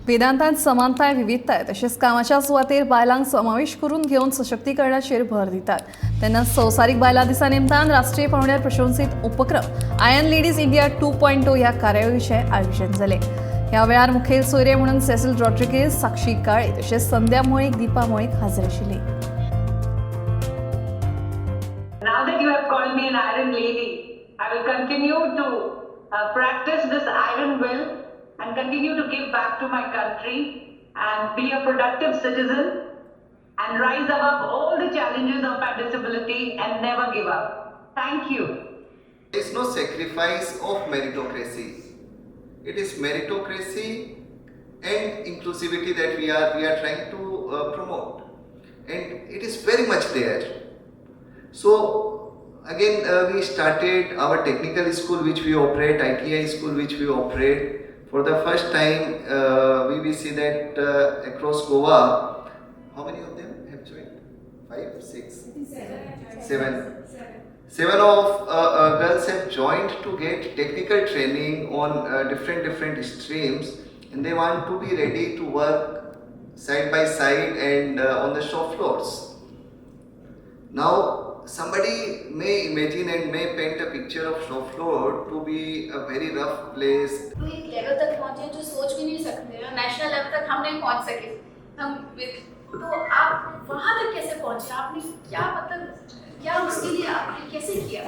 वेदांतांत समानता आहे, विविधता आहे, तशेंच कामाच्या सुवातेर बायलांक समावेश करून घेवन सशक्तीकरणाचेर भर दितात. तेन्ना संवसारीक बायलां दिसा निमतान राष्ट्रीय पावंड्यार प्रशंसीत उपक्रम आयर्न लेडीज इंडिया 2.0 ह्या कार्यावळीचें आयोजन जालें. ह्या वेळार मुखेल सोयरे म्हणून सेसिल रॉड्रिगेज, साक्षी काळे तशेंच संध्या मोळीक, दीपा मोळीक हाजीर आशिल्लीं. Now that you have called me an iron lady, I will continue to practice this iron will and continue to give back to my country and be a productive citizen and rise above all the challenges of our disability and never give up. Thank you. There is no sacrifice of meritocracy. It is meritocracy and inclusivity that we are trying to promote, and it is very much there. So again, we started our technical school which we operate, ITI school which we operate. For the first time, we see that across Goa, how many of them have joined? 5, 6, 7. 7 of girls have joined to get technical training on different streams, and they want to be ready to work side by side and on the shop floors. Now, somebody may imagine and may paint a picture of shop floor to be a very rough place. तो एक level तक पहुंचे जो सोच भी नहीं सकते हैं, नेशनल लेवल तक हम नहीं पहुंच सके हम तो आप वहां तक कैसे पहुंचे, आपने क्या मतलब क्या उसके लिए आपने कैसे किया,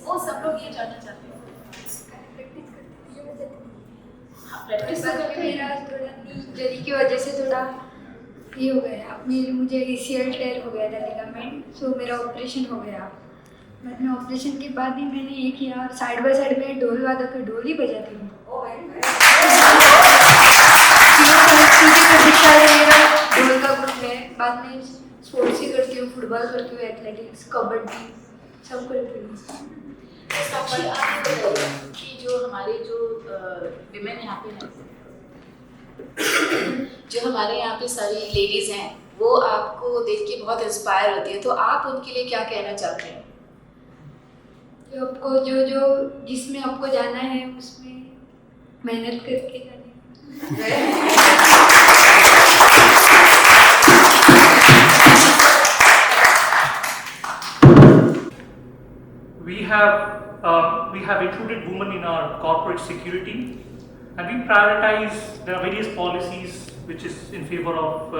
वो सब लोग ये जानना चाहते हैं. प्रैक्टिस करके मेरा थोड़ा इंजरी की वजह से थोड़ा ये हो गया, अपनी मुझे ACL टेयर हो गया था लिगामेंट, सो मेरा ऑपरेशन हो गया. बाद में ऑपरेशन के बाद ही मैंने ये किया और साइड बाय साइड में ढोल वादक का ढोल ही बजाती हूँ. ढोल का ग्रुप है, बाद में स्पोर्ट्स ही करती हूँ, फुटबॉल करती हूँ, एथलेटिक्स, कबड्डी सब करती हूँ. कि जो हमारे जो विमेन यहाँ पे हैं, जो हमारे यहाँ पे सारी लेडीज़ हैं, वो आपको देख के बहुत इंस्पायर होती है, तो आप उनके लिए क्या कहना चाहते हैं? जो आपको जो जिसमें आपको जाना है उसमें मेहनत करके जाना. We have included women in our corporate security, and we prioritize. There are various policies which is in favor of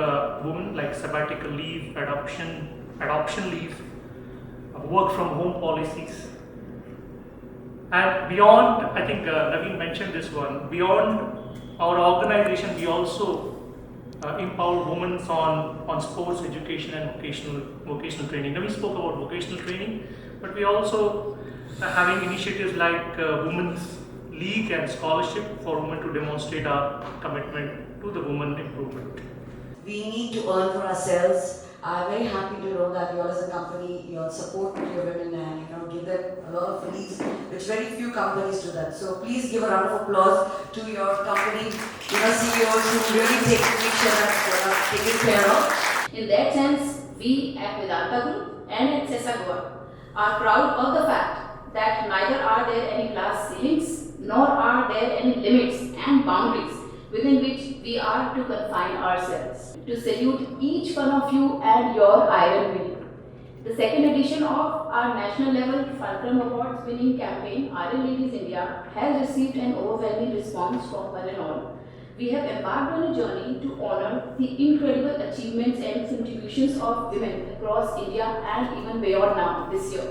women, like sabbatical leave, adoption leave, work from home policies, and beyond. I think Naveen mentioned this one. Beyond our organization, we also empower women on sports education and vocational training. Now we spoke about vocational training, but we also having initiatives like Women's League and Scholarship for women to demonstrate our commitment to the women improvement. We need to earn for ourselves. I'm very happy to know that you all as a company, you all support your women and give them a lot of leads, which very few companies do that. So please give a round of applause to your company, CEOs who really make sure that taken care of. In that sense, we at Vedanta Group and at Sesa Goa are proud of the fact that neither are there any glass ceilings nor are there any limits and boundaries within which we are to confine ourselves. To salute each one of you and your iron will. The second edition of our national level Fulcrum Awards winning campaign, Iron Ladies India, has received an overwhelming response from one and all. We have embarked on a journey to honor the incredible achievements and contributions of women across India and even beyond now this year.